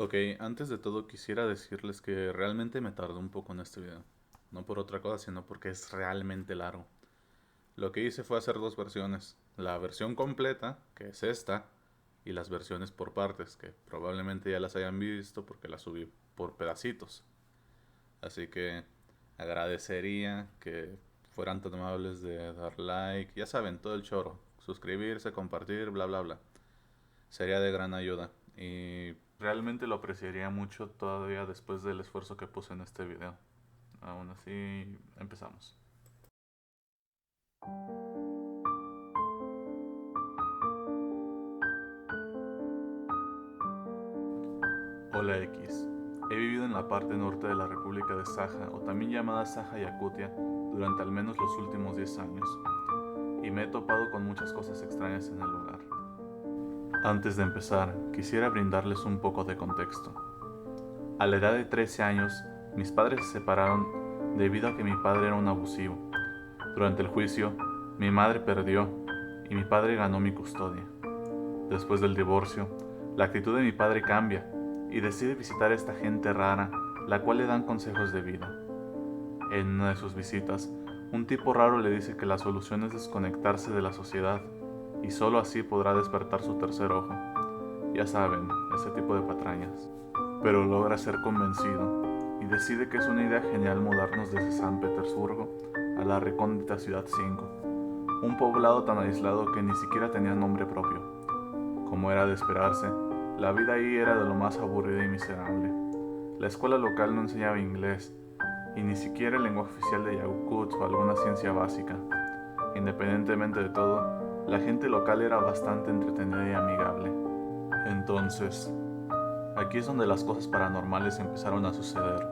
Ok, antes de todo quisiera decirles que realmente me tardé un poco en este video. No por otra cosa, sino porque es realmente largo. Lo que hice fue hacer dos versiones. La versión completa, que es esta, y las versiones por partes, que probablemente ya las hayan visto porque las subí por pedacitos. Así que agradecería que fueran tan amables de dar like, ya saben, todo el choro. Suscribirse, compartir, bla bla bla. Sería de gran ayuda. Y realmente lo apreciaría mucho todavía después del esfuerzo que puse en este video. Aún así, empezamos. Hola X. He vivido en la parte norte de la República de Saja, o también llamada Saja Yakutia, durante al menos los últimos 10 años, y me he topado con muchas cosas extrañas en el lugar. Antes de empezar, quisiera brindarles un poco de contexto. A la edad de 13 años, mis padres se separaron debido a que mi padre era un abusivo. Durante el juicio, mi madre perdió y mi padre ganó mi custodia. Después del divorcio, la actitud de mi padre cambia y decide visitar a esta gente rara, la cual le dan consejos de vida. En una de sus visitas, un tipo raro le dice que la solución es desconectarse de la sociedad y solo así podrá despertar su tercer ojo. Ya saben, ese tipo de patrañas. Pero logra ser convencido y decide que es una idea genial mudarnos desde San Petersburgo a la recóndita Ciudad 5, un poblado tan aislado que ni siquiera tenía nombre propio. Como era de esperarse, la vida ahí era de lo más aburrida y miserable. La escuela local no enseñaba inglés, y ni siquiera el lenguaje oficial de Yakut o alguna ciencia básica. Independientemente de todo, la gente local era bastante entretenida y amigable. Entonces, aquí es donde las cosas paranormales empezaron a suceder.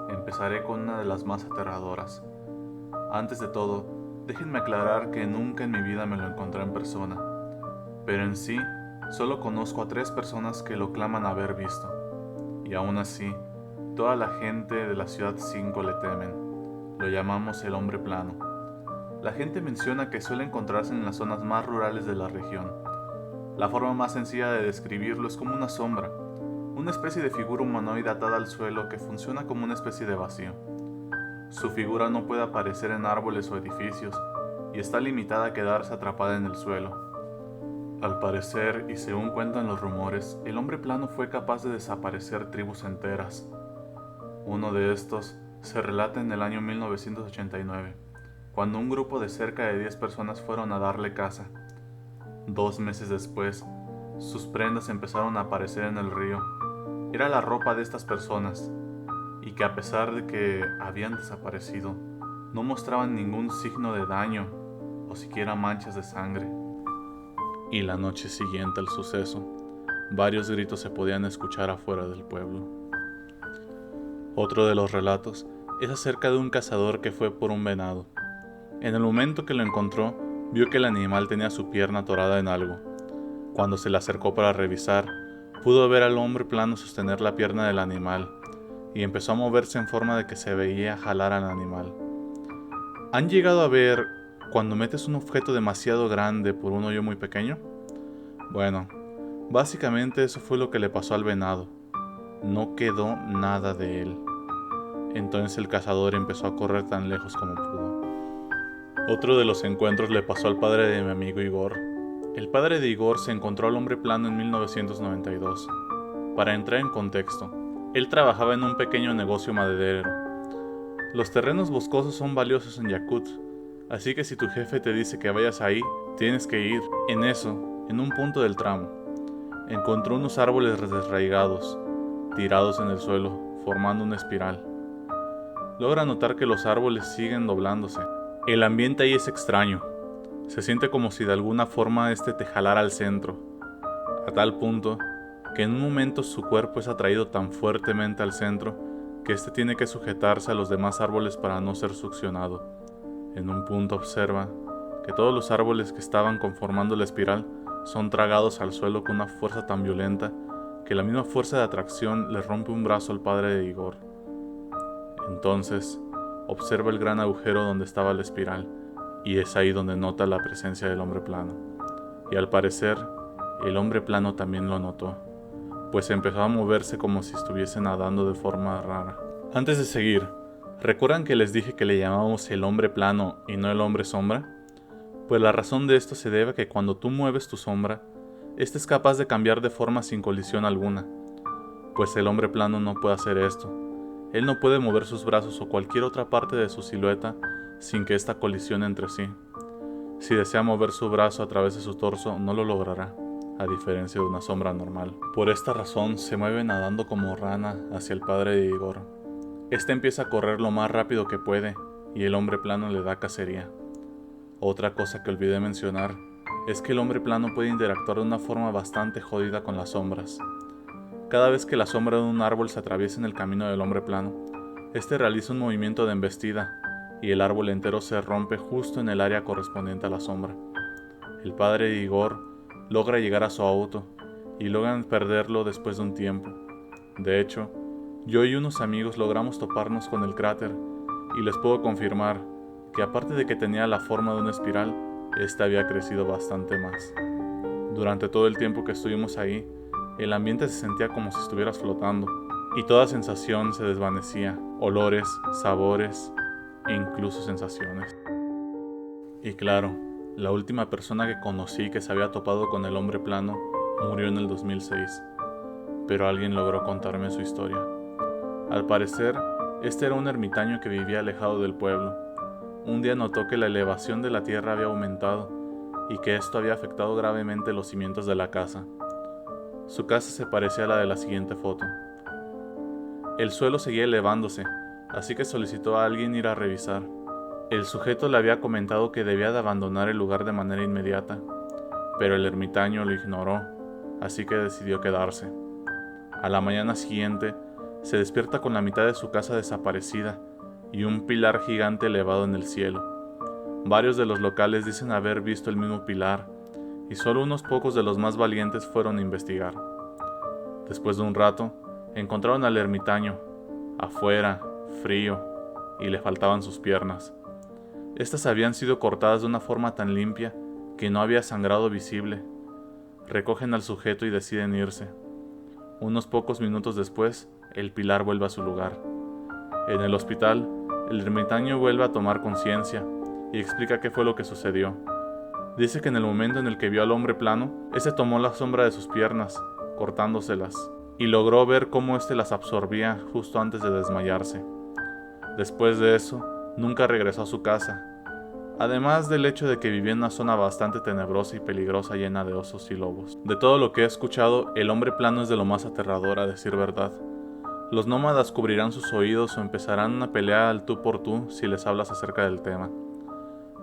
Empezaré con una de las más aterradoras. Antes de todo, déjenme aclarar que nunca en mi vida me lo encontré en persona, pero en sí, solo conozco a 3 personas que lo claman haber visto. Y aún así, toda la gente de la Ciudad 5 le temen. Lo llamamos el hombre plano. La gente menciona que suele encontrarse en las zonas más rurales de la región. La forma más sencilla de describirlo es como una sombra, una especie de figura humanoide atada al suelo que funciona como una especie de vacío. Su figura no puede aparecer en árboles o edificios y está limitada a quedarse atrapada en el suelo. Al parecer, y según cuentan los rumores, el hombre plano fue capaz de desaparecer tribus enteras. Uno de estos se relata en el año 1989, cuando un grupo de cerca de 10 personas fueron a darle caza. 2 meses después, sus prendas empezaron a aparecer en el río. Era la ropa de estas personas, y que a pesar de que habían desaparecido, no mostraban ningún signo de daño o siquiera manchas de sangre. Y la noche siguiente al suceso, varios gritos se podían escuchar afuera del pueblo. Otro de los relatos es acerca de un cazador que fue por un venado. En el momento que lo encontró, vio que el animal tenía su pierna atorada en algo. Cuando se le acercó para revisar, pudo ver al hombre plano sostener la pierna del animal y empezó a moverse en forma de que se veía jalar al animal. ¿Han llegado a ver cuando metes un objeto demasiado grande por un hoyo muy pequeño? Bueno, básicamente eso fue lo que le pasó al venado. No quedó nada de él. Entonces el cazador empezó a correr tan lejos como pudo. Otro de los encuentros le pasó al padre de mi amigo Igor. El padre de Igor se encontró al hombre plano en 1992. Para entrar en contexto, él trabajaba en un pequeño negocio maderero. Los terrenos boscosos son valiosos en Yakut, así que si tu jefe te dice que vayas ahí, tienes que ir. En eso, en un punto del tramo, encontró unos árboles desarraigados, tirados en el suelo, formando una espiral. Logra notar que los árboles siguen doblándose. El ambiente ahí es extraño. Se siente como si de alguna forma este te jalara al centro, a tal punto que en un momento su cuerpo es atraído tan fuertemente al centro que este tiene que sujetarse a los demás árboles para no ser succionado. En un punto observa que todos los árboles que estaban conformando la espiral son tragados al suelo con una fuerza tan violenta que la misma fuerza de atracción le rompe un brazo al padre de Igor. Entonces, observa el gran agujero donde estaba la espiral y es ahí donde nota la presencia del hombre plano. Y al parecer, el hombre plano también lo notó, pues empezó a moverse como si estuviese nadando de forma rara. Antes de seguir, ¿recuerdan que les dije que le llamamos el hombre plano y no el hombre sombra? Pues la razón de esto se debe a que cuando tú mueves tu sombra, ésta es capaz de cambiar de forma sin colisión alguna, pues el hombre plano no puede hacer esto. Él no puede mover sus brazos o cualquier otra parte de su silueta sin que ésta colisione entre sí. Si desea mover su brazo a través de su torso, no lo logrará, a diferencia de una sombra normal. Por esta razón, se mueve nadando como rana hacia el padre de Igor. Este empieza a correr lo más rápido que puede, y el hombre plano le da cacería. Otra cosa que olvidé mencionar es que el hombre plano puede interactuar de una forma bastante jodida con las sombras. Cada vez que la sombra de un árbol se atraviesa en el camino del hombre plano, este realiza un movimiento de embestida, y el árbol entero se rompe justo en el área correspondiente a la sombra. El padre de Igor logra llegar a su auto, y logran perderlo después de un tiempo. De hecho, yo y unos amigos logramos toparnos con el cráter, y les puedo confirmar que aparte de que tenía la forma de una espiral, esta había crecido bastante más. Durante todo el tiempo que estuvimos ahí, el ambiente se sentía como si estuvieras flotando, y toda sensación se desvanecía, olores, sabores e incluso sensaciones. Y claro, la última persona que conocí que se había topado con el hombre plano murió en el 2006, pero alguien logró contarme su historia. Al parecer, este era un ermitaño que vivía alejado del pueblo. Un día notó que la elevación de la tierra había aumentado y que esto había afectado gravemente los cimientos de la casa. Su casa se parecía a la de la siguiente foto. El suelo seguía elevándose, así que solicitó a alguien ir a revisar. El sujeto le había comentado que debía de abandonar el lugar de manera inmediata, pero el ermitaño lo ignoró, así que decidió quedarse. A la mañana siguiente, se despierta con la mitad de su casa desaparecida y un pilar gigante elevado en el cielo. Varios de los locales dicen haber visto el mismo pilar, y solo unos pocos de los más valientes fueron a investigar. Después de un rato, encontraron al ermitaño, afuera, frío, y le faltaban sus piernas. Estas habían sido cortadas de una forma tan limpia que no había sangrado visible. Recogen al sujeto y deciden irse. Unos pocos minutos después, el pilar vuelve a su lugar. En el hospital, el ermitaño vuelve a tomar conciencia y explica qué fue lo que sucedió. Dice que en el momento en el que vio al hombre plano, ese tomó la sombra de sus piernas, cortándoselas, y logró ver cómo éste las absorbía justo antes de desmayarse. Después de eso, nunca regresó a su casa, además del hecho de que vivía en una zona bastante tenebrosa y peligrosa llena de osos y lobos. De todo lo que he escuchado, el hombre plano es de lo más aterrador, a decir verdad. Los nómadas cubrirán sus oídos o empezarán una pelea al tú por tú si les hablas acerca del tema.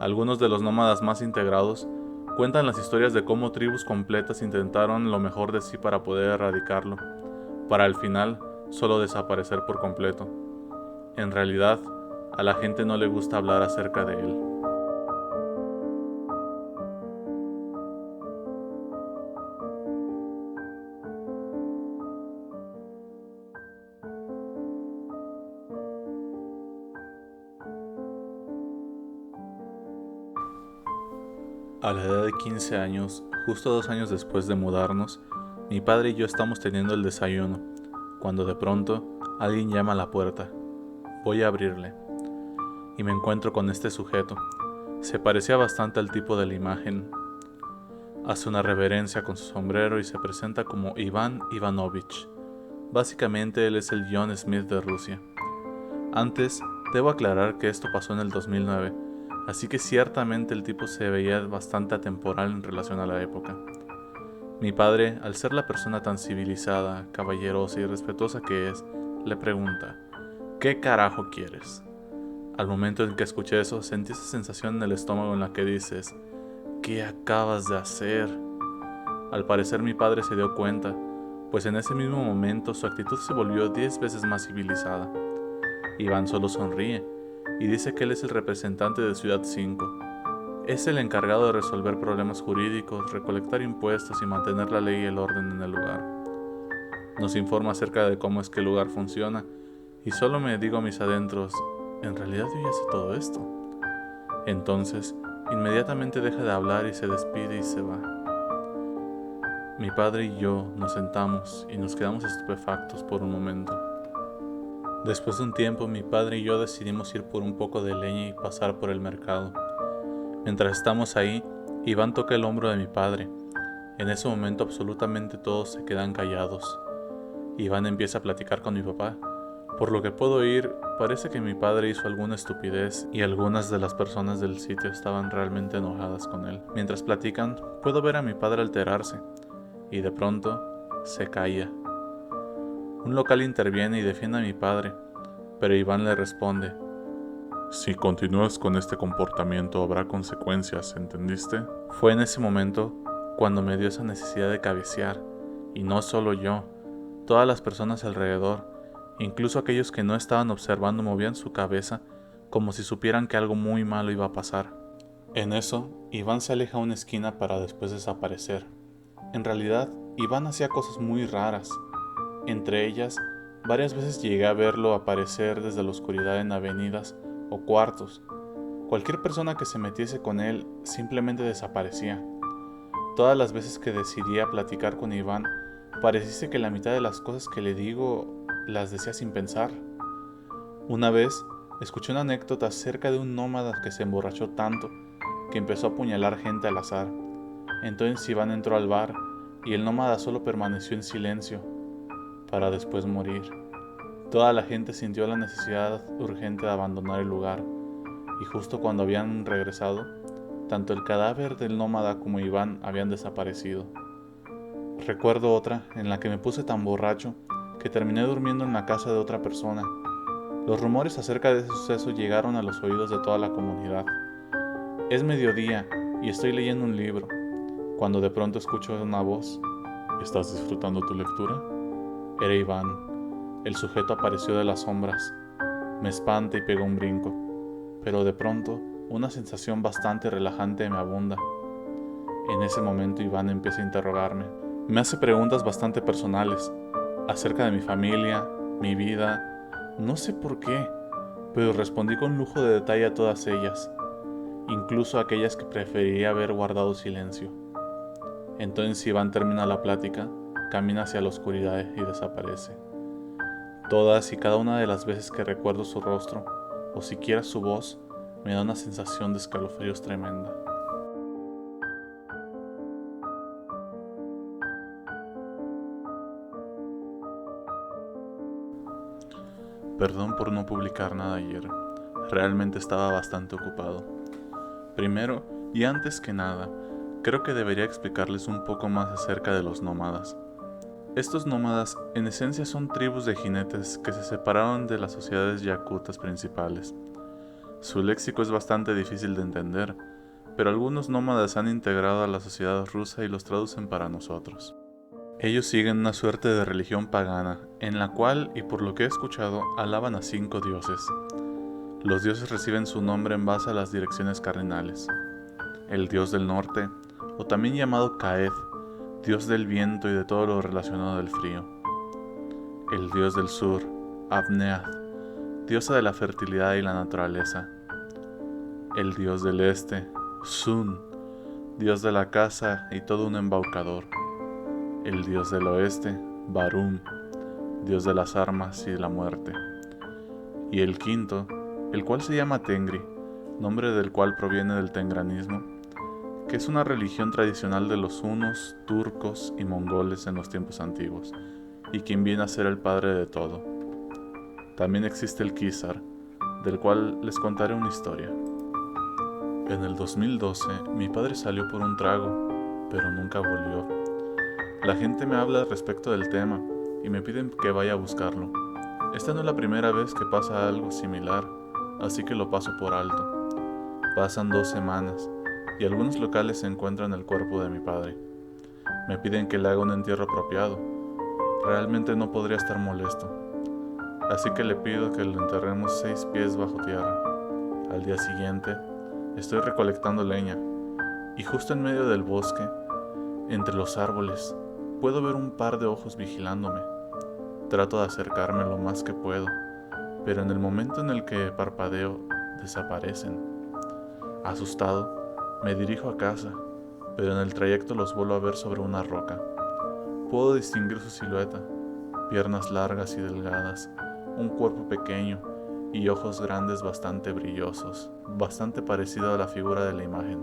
Algunos de los nómadas más integrados cuentan las historias de cómo tribus completas intentaron lo mejor de sí para poder erradicarlo, para al final solo desaparecer por completo. En realidad, a la gente no le gusta hablar acerca de él. A la edad de 15 años, justo 2 años después de mudarnos, mi padre y yo estamos teniendo el desayuno, cuando de pronto alguien llama a la puerta. Voy a abrirle, y me encuentro con este sujeto. Se parecía bastante al tipo de la imagen. Hace una reverencia con su sombrero y se presenta como Iván Ivanovich. Básicamente él es el John Smith de Rusia. Antes, debo aclarar que esto pasó en el 2009, así que ciertamente el tipo se veía bastante atemporal en relación a la época. Mi padre, al ser la persona tan civilizada, caballerosa y respetuosa que es, le pregunta: ¿qué carajo quieres? Al momento en que escuché eso, sentí esa sensación en el estómago en la que dices: ¿qué acabas de hacer? Al parecer mi padre se dio cuenta, pues en ese mismo momento su actitud se volvió 10 veces más civilizada. Iván solo sonríe y dice que él es el representante de Ciudad 5. Es el encargado de resolver problemas jurídicos, recolectar impuestos y mantener la ley y el orden en el lugar. Nos informa acerca de cómo es que el lugar funciona y solo me digo a mis adentros: ¿en realidad yo ya sé todo esto? Entonces, inmediatamente deja de hablar y se despide y se va. Mi padre y yo nos sentamos y nos quedamos estupefactos por un momento. Después de un tiempo, mi padre y yo decidimos ir por un poco de leña y pasar por el mercado. Mientras estamos ahí, Iván toca el hombro de mi padre. En ese momento absolutamente todos se quedan callados. Iván empieza a platicar con mi papá. Por lo que puedo oír, parece que mi padre hizo alguna estupidez y algunas de las personas del sitio estaban realmente enojadas con él. Mientras platican, puedo ver a mi padre alterarse y de pronto se calla. Un local interviene y defiende a mi padre, pero Iván le responde: si continúas con este comportamiento habrá consecuencias, ¿entendiste? Fue en ese momento cuando me dio esa necesidad de cabecear, y no solo yo, todas las personas alrededor, incluso aquellos que no estaban observando, movían su cabeza como si supieran que algo muy malo iba a pasar. En eso, Iván se aleja a una esquina para después desaparecer. En realidad, Iván hacía cosas muy raras. Entre ellas, varias veces llegué a verlo aparecer desde la oscuridad en avenidas o cuartos. Cualquier persona que se metiese con él simplemente desaparecía. Todas las veces que decidía platicar con Iván, pareciese que la mitad de las cosas que le digo las decía sin pensar. Una vez, escuché una anécdota acerca de un nómada que se emborrachó tanto que empezó a apuñalar gente al azar. Entonces Iván entró al bar y el nómada solo permaneció en silencio para después morir. Toda la gente sintió la necesidad urgente de abandonar el lugar, y justo cuando habían regresado, tanto el cadáver del nómada como Iván habían desaparecido. Recuerdo otra en la que me puse tan borracho que terminé durmiendo en la casa de otra persona. Los rumores acerca de ese suceso llegaron a los oídos de toda la comunidad. Es mediodía y estoy leyendo un libro, cuando de pronto escucho una voz: ¿estás disfrutando tu lectura? Era Iván. El sujeto apareció de las sombras. Me espanta y pego un brinco, pero de pronto una sensación bastante relajante me abunda. En ese momento Iván empieza a interrogarme. Me hace preguntas bastante personales, acerca de mi familia, mi vida, no sé por qué, pero respondí con lujo de detalle a todas ellas, incluso aquellas que preferiría haber guardado silencio. Entonces Iván termina la plática, camina hacia la oscuridad y desaparece. Todas y cada una de las veces que recuerdo su rostro, o siquiera su voz, me da una sensación de escalofríos tremenda. Perdón por no publicar nada ayer, realmente estaba bastante ocupado. Primero, y antes que nada, creo que debería explicarles un poco más acerca de los nómadas. Estos nómadas en esencia son tribus de jinetes que se separaron de las sociedades yakutas principales. Su léxico es bastante difícil de entender, pero algunos nómadas han integrado a la sociedad rusa y los traducen para nosotros. Ellos siguen una suerte de religión pagana, en la cual, y por lo que he escuchado, alaban a 5 dioses. Los dioses reciben su nombre en base a las direcciones cardinales. El dios del norte, o también llamado Caed, dios del viento y de todo lo relacionado al frío. El dios del sur, Abneath, diosa de la fertilidad y la naturaleza. El dios del este, Sun, dios de la caza y todo un embaucador. El dios del oeste, Varum, dios de las armas y de la muerte. Y el quinto, el cual se llama Tengri, nombre del cual proviene del tengranismo, que es una religión tradicional de los hunos, turcos y mongoles en los tiempos antiguos, y quien viene a ser el padre de todo. También existe el Kizar, del cual les contaré una historia. En el 2012, mi padre salió por un trago, pero nunca volvió. La gente me habla respecto del tema y me piden que vaya a buscarlo. Esta no es la primera vez que pasa algo similar, así que lo paso por alto. Pasan 2 semanas y algunos locales encuentran el cuerpo de mi padre. Me piden que le haga un entierro apropiado. Realmente no podría estar molesto, así que le pido que lo enterremos 6 pies bajo tierra. Al día siguiente, estoy recolectando leña y justo en medio del bosque, entre los árboles, puedo ver un par de ojos vigilándome. Trato de acercarme lo más que puedo, pero en el momento en el que parpadeo, desaparecen. Asustado, me dirijo a casa, pero en el trayecto los vuelvo a ver sobre una roca. Puedo distinguir su silueta, piernas largas y delgadas, un cuerpo pequeño y ojos grandes bastante brillosos, bastante parecido a la figura de la imagen.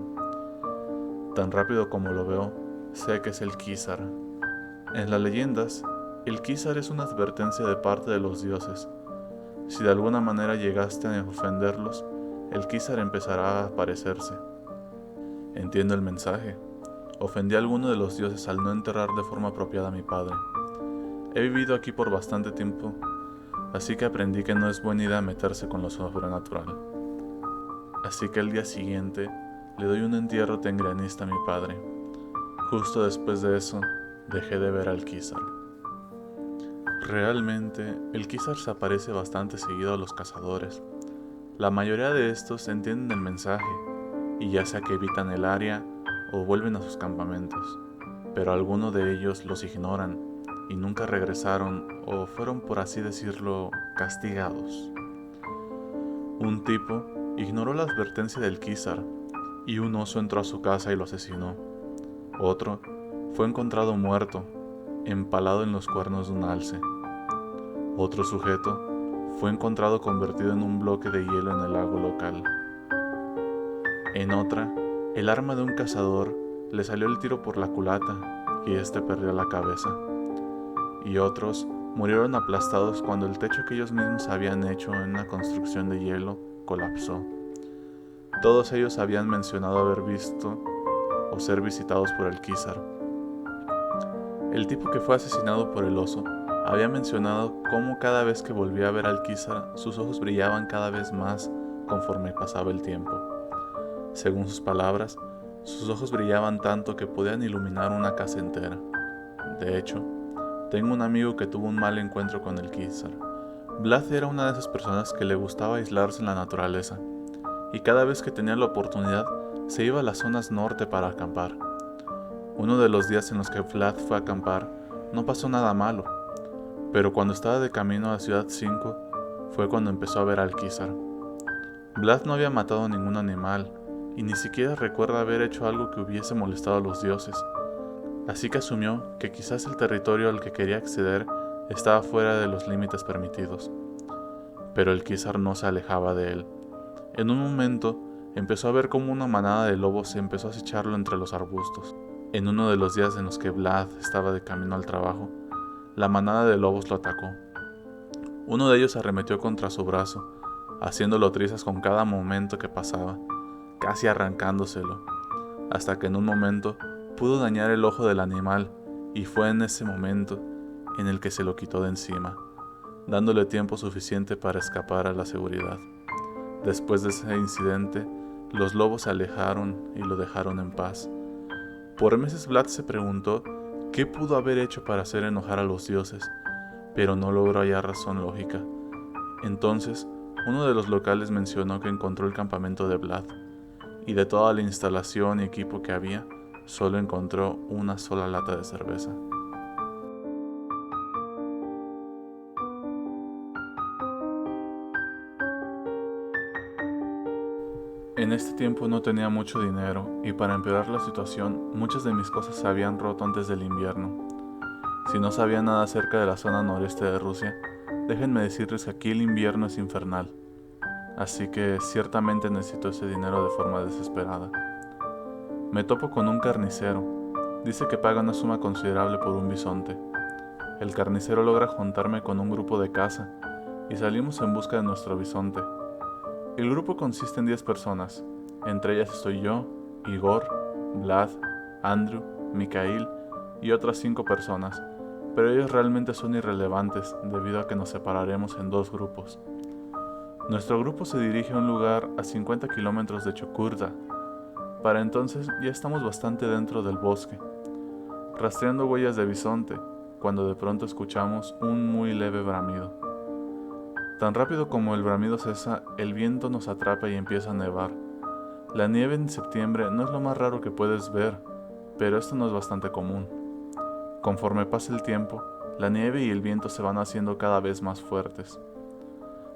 Tan rápido como lo veo, sé que es el Qizar. En las leyendas, el Qizar es una advertencia de parte de los dioses. Si de alguna manera llegaste a ofenderlos, el Qizar empezará a aparecerse. Entiendo el mensaje. Ofendí a alguno de los dioses al no enterrar de forma apropiada a mi padre. He vivido aquí por bastante tiempo, así que aprendí que no es buena idea meterse con lo sobrenatural. Así que el día siguiente le doy un entierro tengrianista a mi padre. Justo después de eso, dejé de ver al Qizar. Realmente, el Qizar se aparece bastante seguido a los cazadores. La mayoría de estos entienden el mensaje, y ya sea que evitan el área o vuelven a sus campamentos, pero algunos de ellos los ignoran y nunca regresaron o fueron, por así decirlo, castigados. Un tipo ignoró la advertencia del Qizar y un oso entró a su casa y lo asesinó. Otro fue encontrado muerto, empalado en los cuernos de un alce. Otro sujeto fue encontrado convertido en un bloque de hielo en el lago local. En otra, el arma de un cazador le salió el tiro por la culata y éste perdió la cabeza. Y otros murieron aplastados cuando el techo que ellos mismos habían hecho en una construcción de hielo colapsó. Todos ellos habían mencionado haber visto o ser visitados por el Qizar. El tipo que fue asesinado por el oso había mencionado cómo cada vez que volvía a ver al Qizar, sus ojos brillaban cada vez más conforme pasaba el tiempo. Según sus palabras, sus ojos brillaban tanto que podían iluminar una casa entera. De hecho, tengo un amigo que tuvo un mal encuentro con el Qizar. Vlad era una de esas personas que le gustaba aislarse en la naturaleza, y cada vez que tenía la oportunidad se iba a las zonas norte para acampar. Uno de los días en los que Vlad fue a acampar no pasó nada malo, pero cuando estaba de camino a Ciudad 5 fue cuando empezó a ver al Qizar. Vlad no había matado ningún animal y ni siquiera recuerda haber hecho algo que hubiese molestado a los dioses, así que asumió que quizás el territorio al que quería acceder estaba fuera de los límites permitidos. Pero el Qizar no se alejaba de él. En un momento empezó a ver cómo una manada de lobos se empezó a acecharlo entre los arbustos. En uno de los días en los que Vlad estaba de camino al trabajo, la manada de lobos lo atacó. Uno de ellos arremetió contra su brazo, haciéndolo trizas con cada momento que pasaba, casi arrancándoselo, hasta que en un momento pudo dañar el ojo del animal, y fue en ese momento en el que se lo quitó de encima, dándole tiempo suficiente para escapar a la seguridad. Después de ese incidente, los lobos se alejaron y lo dejaron en paz. Por meses Vlad se preguntó qué pudo haber hecho para hacer enojar a los dioses, pero no logró hallar razón lógica. Entonces, uno de los locales mencionó que encontró el campamento de Vlad, y de toda la instalación y equipo que había, solo encontró una sola lata de cerveza. En este tiempo no tenía mucho dinero y para empeorar la situación, muchas de mis cosas se habían roto antes del invierno. Si no sabía nada acerca de la zona noreste de Rusia, déjenme decirles que aquí el invierno es infernal. Así que ciertamente necesito ese dinero de forma desesperada. Me topo con un carnicero. Dice que paga una suma considerable por un bisonte. El carnicero logra juntarme con un grupo de caza y salimos en busca de nuestro bisonte. El grupo consiste en 10 personas, entre ellas estoy yo, Igor, Vlad, Andrew, Mikhail y otras 5 personas, pero ellos realmente son irrelevantes debido a que nos separaremos en 2 grupos. Nuestro grupo se dirige a un lugar a 50 kilómetros de Chukurda. Para entonces ya estamos bastante dentro del bosque, rastreando huellas de bisonte, cuando de pronto escuchamos un muy leve bramido. Tan rápido como el bramido cesa, el viento nos atrapa y empieza a nevar. La nieve en septiembre no es lo más raro que puedes ver, pero esto no es bastante común. Conforme pasa el tiempo, la nieve y el viento se van haciendo cada vez más fuertes.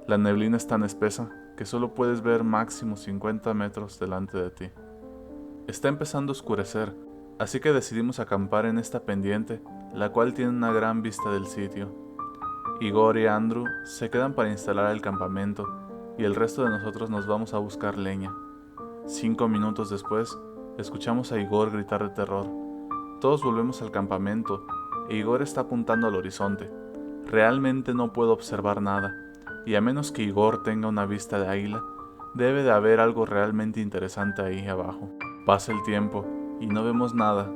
La neblina es tan espesa que solo puedes ver máximo 50 metros delante de ti. Está empezando a oscurecer, así que decidimos acampar en esta pendiente la cual tiene una gran vista del sitio. Igor y Andrew se quedan para instalar el campamento y el resto de nosotros nos vamos a buscar leña. 5 minutos después, escuchamos a Igor gritar de terror. Todos volvemos al campamento e Igor está apuntando al horizonte. Realmente no puedo observar nada, y a menos que Igor tenga una vista de águila, debe de haber algo realmente interesante ahí abajo. Pasa el tiempo y no vemos nada.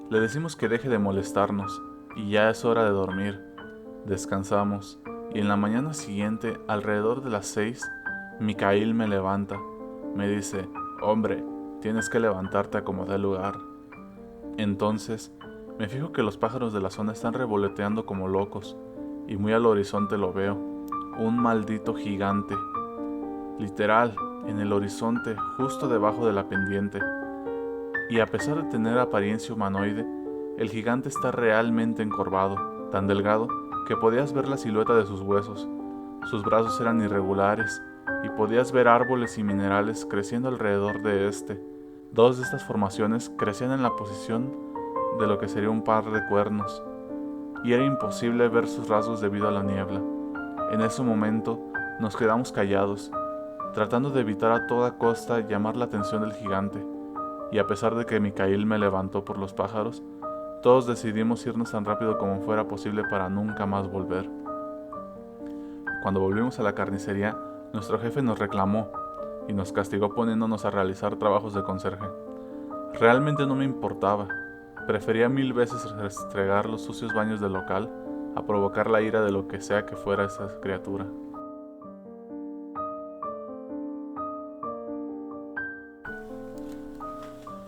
Le decimos que deje de molestarnos y ya es hora de dormir. Descansamos y en la mañana siguiente, alrededor de las 6, Mikhail me levanta. Me dice: «Hombre, tienes que levantarte a como dé lugar». Entonces, me fijo que los pájaros de la zona están revoloteando como locos y muy al horizonte lo veo, un maldito gigante. Literal, en el horizonte, justo debajo de la pendiente. Y a pesar de tener apariencia humanoide, el gigante está realmente encorvado, tan delgado que podías ver la silueta de sus huesos. Sus brazos eran irregulares y podías ver árboles y minerales creciendo alrededor de este. 2 de estas formaciones crecían en la posición de lo que sería un par de cuernos, y era imposible ver sus rasgos debido a la niebla. En ese momento nos quedamos callados, tratando de evitar a toda costa llamar la atención del gigante, y a pesar de que Mikhail me levantó por los pájaros, todos decidimos irnos tan rápido como fuera posible para nunca más volver. Cuando volvimos a la carnicería, nuestro jefe nos reclamó y nos castigó poniéndonos a realizar trabajos de conserje. Realmente no me importaba, prefería 1000 veces restregar los sucios baños del local a provocar la ira de lo que sea que fuera esa criatura.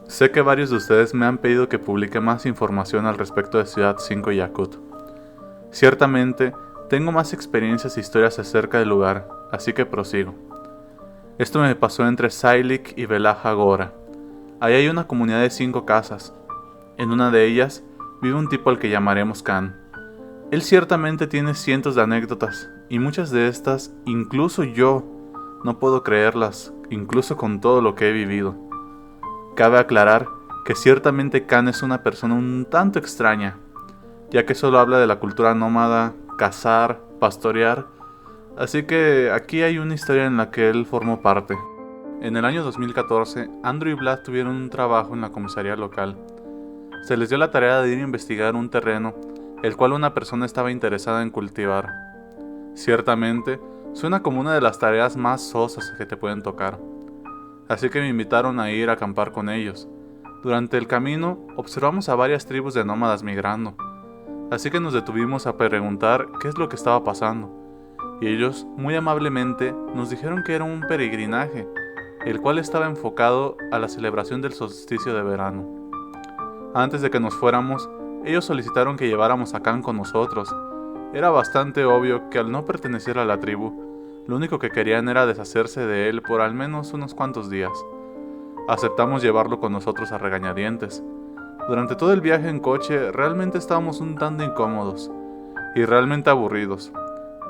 Sé que varios de ustedes me han pedido que publique más información al respecto de Ciudad 5 y Yakut. Ciertamente, tengo más experiencias e historias acerca del lugar, así que prosigo. Esto me pasó entre Sailik y Belaja Gora. Ahí hay una comunidad de 5 casas. En una de ellas vive un tipo al que llamaremos Khan. Él ciertamente tiene cientos de anécdotas, y muchas de estas, incluso yo, no puedo creerlas, incluso con todo lo que he vivido. Cabe aclarar que ciertamente Khan es una persona un tanto extraña, ya que solo habla de la cultura nómada, cazar, pastorear, así que aquí hay una historia en la que él formó parte. En el año 2014, Andrew y Vlad tuvieron un trabajo en la comisaría local. Se les dio la tarea de ir a investigar un terreno, el cual una persona estaba interesada en cultivar. Ciertamente, suena como una de las tareas más sosas que te pueden tocar. Así que me invitaron a ir a acampar con ellos. Durante el camino, observamos a varias tribus de nómadas migrando. Así que nos detuvimos a preguntar qué es lo que estaba pasando. Y ellos, muy amablemente, nos dijeron que era un peregrinaje, el cual estaba enfocado a la celebración del solsticio de verano. Antes de que nos fuéramos, ellos solicitaron que lleváramos a Khan con nosotros. Era bastante obvio que al no pertenecer a la tribu, lo único que querían era deshacerse de él por al menos unos cuantos días. Aceptamos llevarlo con nosotros a regañadientes. Durante todo el viaje en coche realmente estábamos un tanto incómodos y realmente aburridos.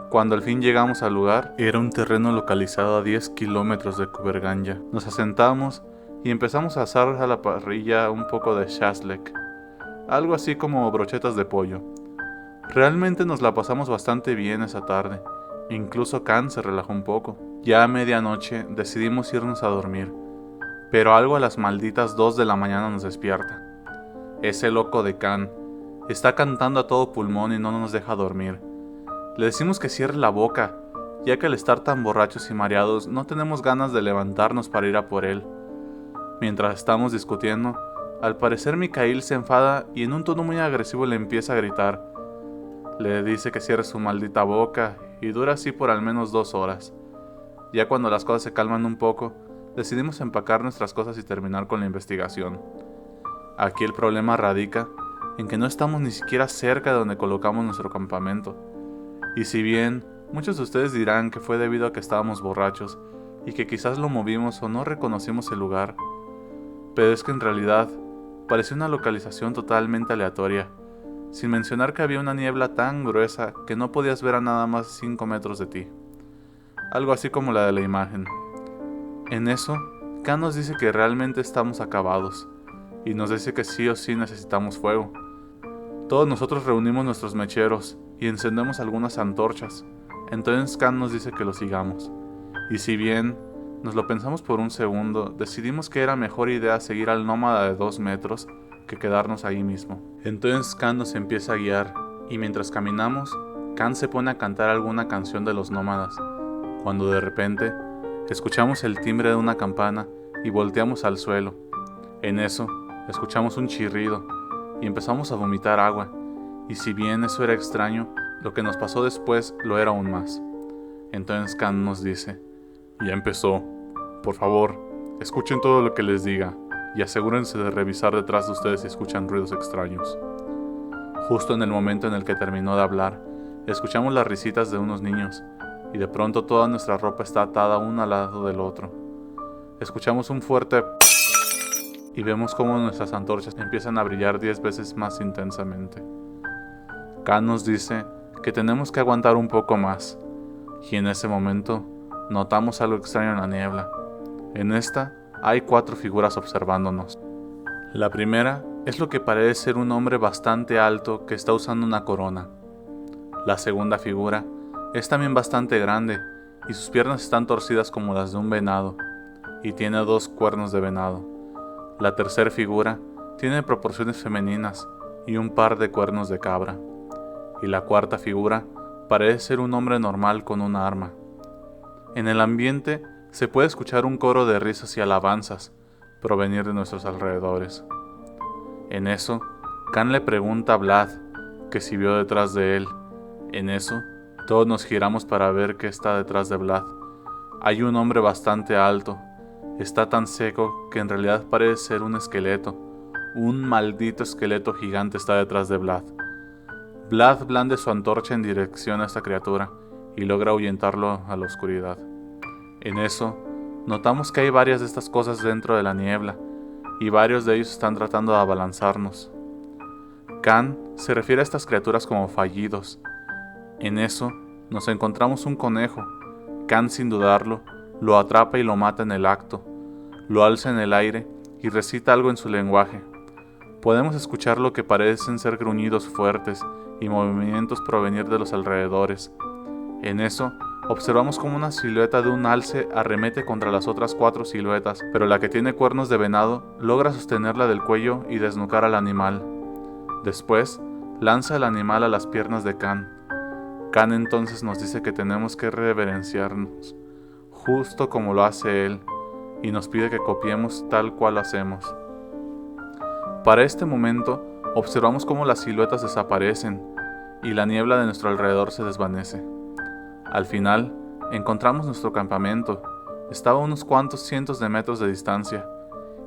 Cuando al fin llegamos al lugar, era un terreno localizado a 10 kilómetros de Kuberganya. Nos asentamos y empezamos a asar a la parrilla un poco de shazlek, algo así como brochetas de pollo. Realmente nos la pasamos bastante bien esa tarde. Incluso Khan se relajó un poco. Ya a medianoche decidimos irnos a dormir, pero algo a las malditas 2 de la mañana nos despierta. Ese loco de Khan está cantando a todo pulmón y no nos deja dormir. Le decimos que cierre la boca, ya que al estar tan borrachos y mareados no tenemos ganas de levantarnos para ir a por él. Mientras estamos discutiendo, al parecer Mikhail se enfada y en un tono muy agresivo le empieza a gritar. Le dice que cierre su maldita boca y dura así por al menos 2 horas. Ya cuando las cosas se calman un poco, decidimos empacar nuestras cosas y terminar con la investigación. Aquí el problema radica en que no estamos ni siquiera cerca de donde colocamos nuestro campamento. Y si bien muchos de ustedes dirán que fue debido a que estábamos borrachos y que quizás lo movimos o no reconocimos el lugar, pero es que en realidad parecía una localización totalmente aleatoria, sin mencionar que había una niebla tan gruesa que no podías ver a nada más 5 metros de ti. Algo así como la de la imagen. En eso, Khan nos dice que realmente estamos acabados, y nos dice que sí o sí necesitamos fuego. Todos nosotros reunimos nuestros mecheros y encendemos algunas antorchas. Entonces Khan nos dice que lo sigamos. Y si bien nos lo pensamos por un segundo, decidimos que era mejor idea seguir al nómada de 2 metros que quedarnos ahí mismo. Entonces Khan nos empieza a guiar, y mientras caminamos, Khan se pone a cantar alguna canción de los nómadas, cuando de repente escuchamos el timbre de una campana y volteamos al suelo. En eso, escuchamos un chirrido y empezamos a vomitar agua, y si bien eso era extraño, lo que nos pasó después lo era aún más. Entonces Khan nos dice: ya empezó. Por favor, escuchen todo lo que les diga y asegúrense de revisar detrás de ustedes si escuchan ruidos extraños. Justo en el momento en el que terminó de hablar, escuchamos las risitas de unos niños y de pronto toda nuestra ropa está atada uno al lado del otro. Escuchamos un fuerte y vemos cómo nuestras antorchas empiezan a brillar 10 veces más intensamente. Khan nos dice que tenemos que aguantar un poco más, y en ese momento notamos algo extraño en la niebla. En esta hay 4 figuras observándonos. La primera es lo que parece ser un hombre bastante alto que está usando una corona. La segunda figura es también bastante grande y sus piernas están torcidas como las de un venado y tiene 2 cuernos de venado. La tercera figura tiene proporciones femeninas y un par de cuernos de cabra. Y la cuarta figura parece ser un hombre normal con un arma. En el ambiente se puede escuchar un coro de risas y alabanzas provenir de nuestros alrededores. En eso, Khan le pregunta a Vlad que si vio detrás de él. En eso, todos nos giramos para ver qué está detrás de Vlad. Hay un hombre bastante alto. Está tan seco que en realidad parece ser un esqueleto. Un maldito esqueleto gigante está detrás de Vlad. Vlad blande su antorcha en dirección a esta criatura y logra ahuyentarlo a la oscuridad. En eso, notamos que hay varias de estas cosas dentro de la niebla, y varios de ellos están tratando de abalanzarnos. Khan se refiere a estas criaturas como fallidos. En eso, nos encontramos un conejo. Khan, sin dudarlo, lo atrapa y lo mata en el acto. Lo alza en el aire y recita algo en su lenguaje. Podemos escuchar lo que parecen ser gruñidos fuertes y movimientos provenir de los alrededores. En eso, observamos como una silueta de un alce arremete contra las otras 4 siluetas, pero la que tiene cuernos de venado logra sostenerla del cuello y desnucar al animal. Después, lanza el animal a las piernas de Khan. Khan entonces nos dice que tenemos que reverenciarnos, justo como lo hace él, y nos pide que copiemos tal cual lo hacemos. Para este momento, observamos cómo las siluetas desaparecen y la niebla de nuestro alrededor se desvanece. Al final, encontramos nuestro campamento. Estaba a unos cuantos cientos de metros de distancia,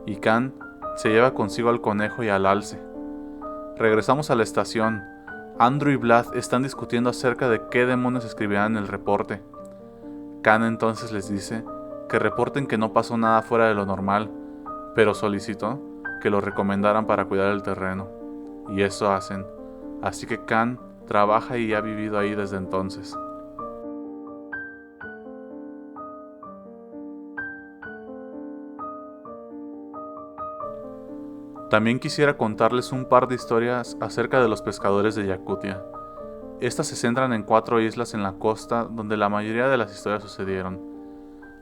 y Khan se lleva consigo al conejo y al alce. Regresamos a la estación. Andrew y Vlad están discutiendo acerca de qué demonios escribirán en el reporte. Khan entonces les dice que reporten que no pasó nada fuera de lo normal, pero solicitó que lo recomendaran para cuidar el terreno, y eso hacen. Así que Khan trabaja y ha vivido ahí desde entonces. También quisiera contarles un par de historias acerca de los pescadores de Yakutia. Estas se centran en 4 islas en la costa donde la mayoría de las historias sucedieron.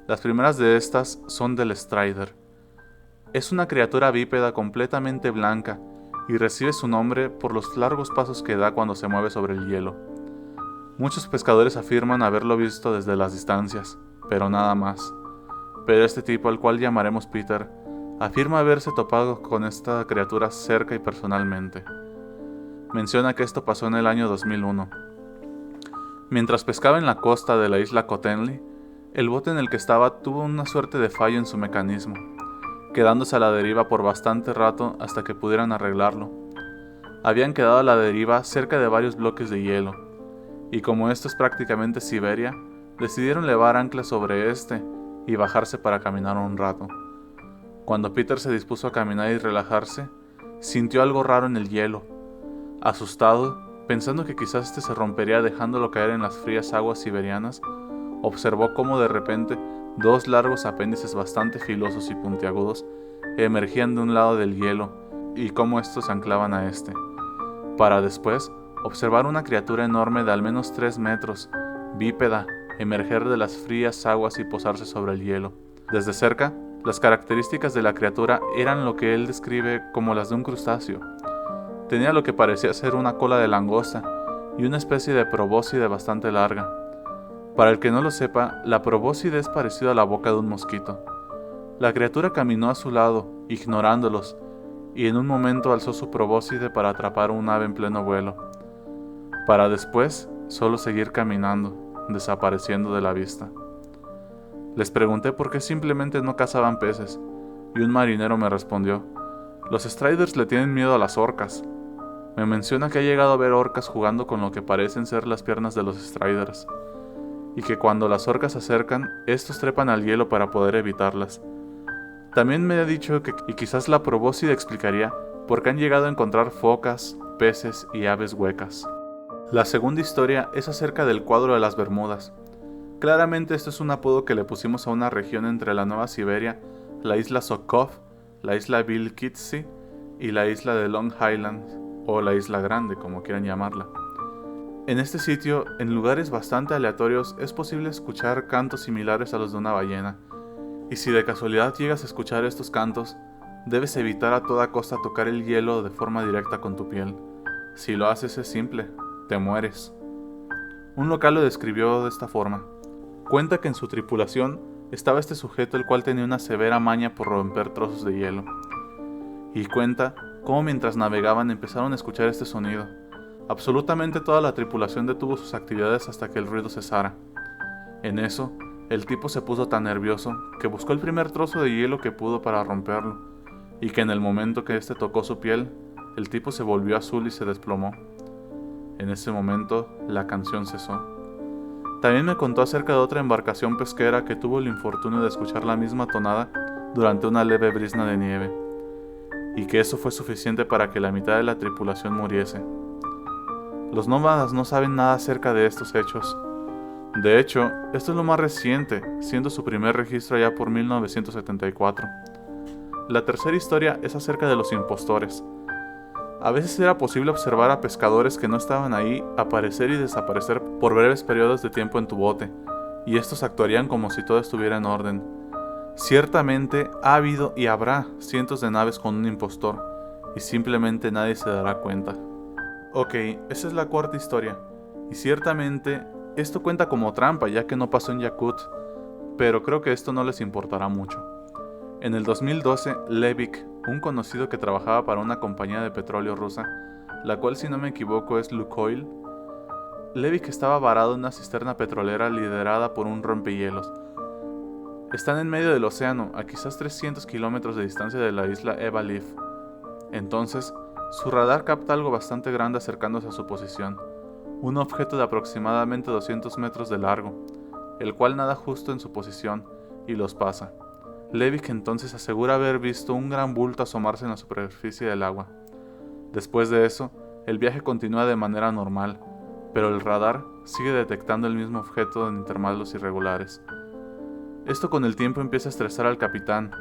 Las primeras de estas son del Strider. Es una criatura bípeda completamente blanca y recibe su nombre por los largos pasos que da cuando se mueve sobre el hielo. Muchos pescadores afirman haberlo visto desde las distancias, pero nada más. Pero este tipo, al cual llamaremos Peter, afirma haberse topado con esta criatura cerca y personalmente. Menciona que esto pasó en el año 2001. Mientras pescaba en la costa de la isla Cottonley, el bote en el que estaba tuvo una suerte de fallo en su mecanismo, quedándose a la deriva por bastante rato hasta que pudieran arreglarlo. Habían quedado a la deriva cerca de varios bloques de hielo, y como esto es prácticamente Siberia, decidieron levar anclas sobre este y bajarse para caminar un rato. Cuando Peter se dispuso a caminar y relajarse, sintió algo raro en el hielo. Asustado, pensando que quizás este se rompería dejándolo caer en las frías aguas siberianas, observó cómo de repente 2 largos apéndices bastante filosos y puntiagudos emergían de un lado del hielo y cómo estos se anclaban a este. para después observar una criatura enorme de al menos 3 metros, bípeda, emerger de las frías aguas y posarse sobre el hielo. Desde cerca, las características de la criatura eran lo que él describe como las de un crustáceo. Tenía lo que parecía ser una cola de langosta y una especie de probóscide bastante larga. Para el que no lo sepa, la probóscide es parecido a la boca de un mosquito. La criatura caminó a su lado, ignorándolos, y en un momento alzó su probóscide para atrapar un ave en pleno vuelo, para después solo seguir caminando, desapareciendo de la vista. Les pregunté por qué simplemente no cazaban peces, y un marinero me respondió: los Striders le tienen miedo a las orcas. Me menciona que ha llegado a ver orcas jugando con lo que parecen ser las piernas de los Striders, y que cuando las orcas se acercan, estos trepan al hielo para poder evitarlas. También me ha dicho que quizás la probóscide explicaría por qué han llegado a encontrar focas, peces y aves huecas. La segunda historia es acerca del cuadro de las Bermudas. Claramente esto es un apodo que le pusimos a una región entre la Nueva Siberia, la isla Sokov, la isla Vilkitsy y la isla de Long Island, o la Isla Grande, como quieran llamarla. En este sitio, en lugares bastante aleatorios, es posible escuchar cantos similares a los de una ballena, y si de casualidad llegas a escuchar estos cantos, debes evitar a toda costa tocar el hielo de forma directa con tu piel. Si lo haces es simple, te mueres. Un local lo describió de esta forma. Cuenta que en su tripulación estaba este sujeto el cual tenía una severa maña por romper trozos de hielo. Y cuenta cómo mientras navegaban empezaron a escuchar este sonido. Absolutamente toda la tripulación detuvo sus actividades hasta que el ruido cesara. En eso, el tipo se puso tan nervioso que buscó el primer trozo de hielo que pudo para romperlo, y que en el momento que este tocó su piel, el tipo se volvió azul y se desplomó. En ese momento, la canción cesó. También me contó acerca de otra embarcación pesquera que tuvo el infortunio de escuchar la misma tonada durante una leve brisna de nieve, y que eso fue suficiente para que la mitad de la tripulación muriese. Los nómadas no saben nada acerca de estos hechos. De hecho, esto es lo más reciente, siendo su primer registro ya por 1974. La tercera historia es acerca de los impostores. A veces era posible observar a pescadores que no estaban ahí aparecer y desaparecer por breves periodos de tiempo en tu bote, y estos actuarían como si todo estuviera en orden. Ciertamente ha habido y habrá cientos de naves con un impostor, y simplemente nadie se dará cuenta. Ok, esa es la cuarta historia, y ciertamente esto cuenta como trampa ya que no pasó en Yakut, pero creo que esto no les importará mucho. En el 2012, Levik, un conocido que trabajaba para una compañía de petróleo rusa, la cual si no me equivoco es Lukoil, Levik estaba varado en una cisterna petrolera liderada por un rompehielos. Están en medio del océano, a quizás 300 kilómetros de distancia de la isla Evalif. Entonces, su radar capta algo bastante grande acercándose a su posición, un objeto de aproximadamente 200 metros de largo, el cual nada justo en su posición y los pasa. Levik entonces asegura haber visto un gran bulto asomarse en la superficie del agua. Después de eso, el viaje continúa de manera normal, pero el radar sigue detectando el mismo objeto en intervalos irregulares. Esto con el tiempo empieza a estresar al capitán.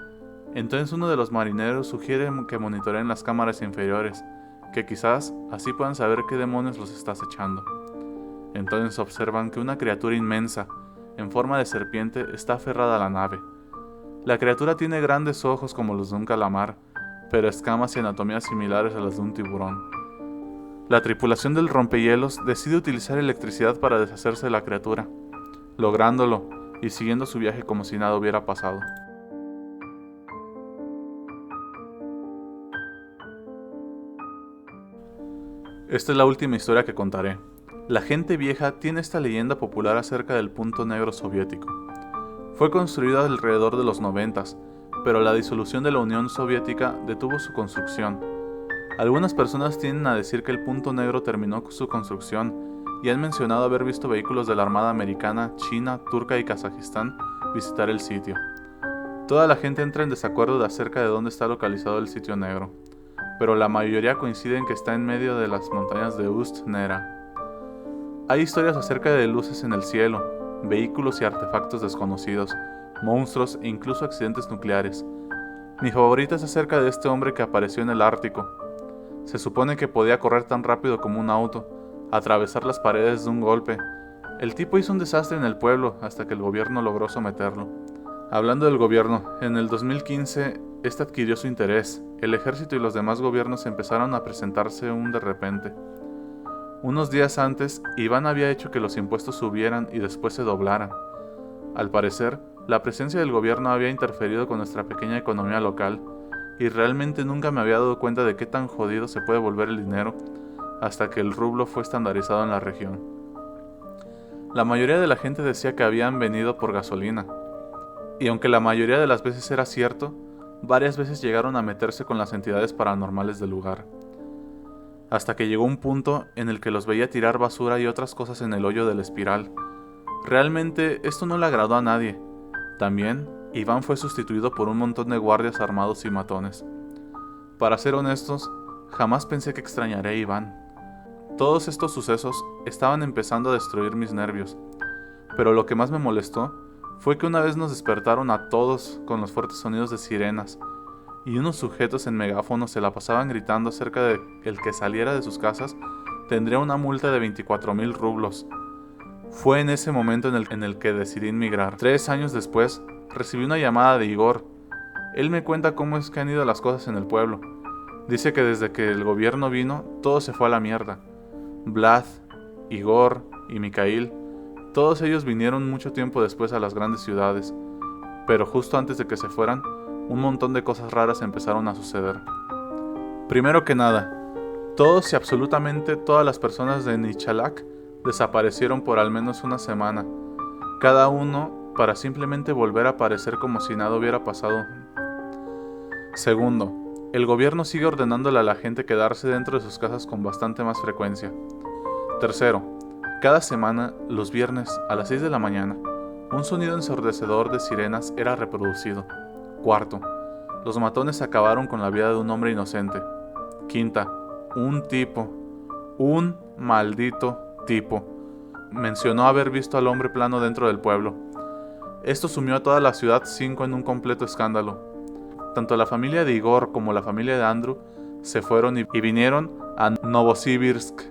Entonces uno de los marineros sugiere que monitoreen las cámaras inferiores, que quizás así puedan saber qué demonios los está acechando. Entonces observan que una criatura inmensa, en forma de serpiente, está aferrada a la nave. La criatura tiene grandes ojos como los de un calamar, pero escamas y anatomías similares a las de un tiburón. La tripulación del rompehielos decide utilizar electricidad para deshacerse de la criatura, lográndolo y siguiendo su viaje como si nada hubiera pasado. Esta es la última historia que contaré. La gente vieja tiene esta leyenda popular acerca del punto negro soviético. Fue construida alrededor de los 90s, pero la disolución de la Unión Soviética detuvo su construcción. Algunas personas tienden a decir que el punto negro terminó su construcción y han mencionado haber visto vehículos de la Armada Americana, China, Turca y Kazajistán visitar el sitio. Toda la gente entra en desacuerdo acerca de dónde está localizado el sitio negro, pero la mayoría coincide en que está en medio de las montañas de Ust-Nera. Hay historias acerca de luces en el cielo, vehículos y artefactos desconocidos, monstruos e incluso accidentes nucleares. Mi favorita es acerca de este hombre que apareció en el Ártico. Se supone que podía correr tan rápido como un auto, atravesar las paredes de un golpe. El tipo hizo un desastre en el pueblo hasta que el gobierno logró someterlo. Hablando del gobierno, en el 2015, este adquirió su interés. El ejército y los demás gobiernos empezaron a presentarse de repente. Unos días antes, Iván había hecho que los impuestos subieran y después se doblaran. Al parecer, la presencia del gobierno había interferido con nuestra pequeña economía local, y realmente nunca me había dado cuenta de qué tan jodido se puede volver el dinero hasta que el rublo fue estandarizado en la región. La mayoría de la gente decía que habían venido por gasolina, y aunque la mayoría de las veces era cierto, varias veces llegaron a meterse con las entidades paranormales del lugar. Hasta que llegó un punto en el que los veía tirar basura y otras cosas en el hoyo de la espiral. Realmente esto no le agradó a nadie. También, Iván fue sustituido por un montón de guardias armados y matones. Para ser honestos, jamás pensé que extrañaré a Iván. Todos estos sucesos estaban empezando a destruir mis nervios, pero lo que más me molestó fue que una vez nos despertaron a todos con los fuertes sonidos de sirenas, y unos sujetos en megáfono se la pasaban gritando acerca de que el que saliera de sus casas tendría una multa de 24,000 rublos. Fue en ese momento en el que decidí inmigrar. 3 años después, recibí una llamada de Igor. Él me cuenta cómo es que han ido las cosas en el pueblo. Dice que desde que el gobierno vino, todo se fue a la mierda. Vlad, Igor y Mikhail, todos ellos vinieron mucho tiempo después a las grandes ciudades, pero justo antes de que se fueran, un montón de cosas raras empezaron a suceder. Primero que nada, todos y absolutamente todas las personas de Nichalak desaparecieron por al menos una semana, cada uno para simplemente volver a aparecer como si nada hubiera pasado. Segundo, el gobierno sigue ordenándole a la gente quedarse dentro de sus casas con bastante más frecuencia. Tercero, cada semana, los viernes a las 6 de la mañana, un sonido ensordecedor de sirenas era reproducido. Cuarto, los matones acabaron con la vida de un hombre inocente. Quinta, un maldito tipo, mencionó haber visto al hombre plano dentro del pueblo. Esto sumió a toda la ciudad 5 en un completo escándalo. Tanto la familia de Igor como la familia de Andrew se fueron y vinieron a Novosibirsk.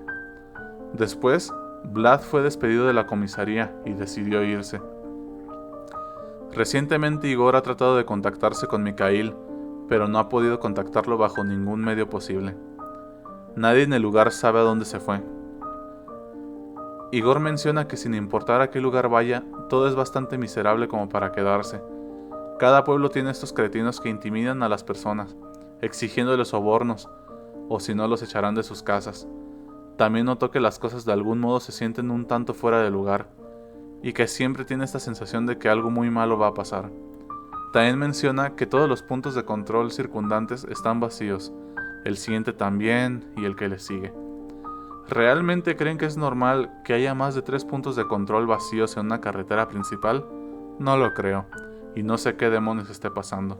Después, Vlad fue despedido de la comisaría y decidió irse. Recientemente Igor ha tratado de contactarse con Mikhail, pero no ha podido contactarlo bajo ningún medio posible. Nadie en el lugar sabe a dónde se fue. Igor menciona que sin importar a qué lugar vaya, todo es bastante miserable como para quedarse. Cada pueblo tiene estos cretinos que intimidan a las personas, exigiéndoles sobornos, o si no los echarán de sus casas. También notó que las cosas de algún modo se sienten un tanto fuera de lugar, y que siempre tiene esta sensación de que algo muy malo va a pasar. También menciona que todos los puntos de control circundantes están vacíos, el siguiente también y el que le sigue. ¿Realmente creen que es normal que haya más de 3 puntos de control vacíos en una carretera principal? No lo creo, y no sé qué demonios esté pasando.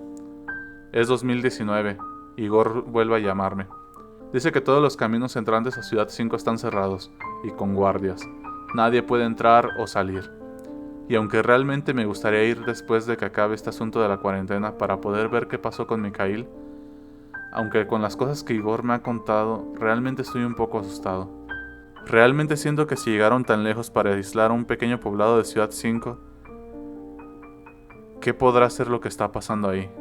Es 2019, Igor vuelve a llamarme. Dice que todos los caminos entrantes a Ciudad 5 están cerrados, y con guardias. Nadie puede entrar o salir. Y aunque realmente me gustaría ir después de que acabe este asunto de la cuarentena para poder ver qué pasó con Mikhail, aunque con las cosas que Igor me ha contado, realmente estoy un poco asustado. Realmente siento que si llegaron tan lejos para aislar a un pequeño poblado de Ciudad 5, ¿qué podrá ser lo que está pasando ahí?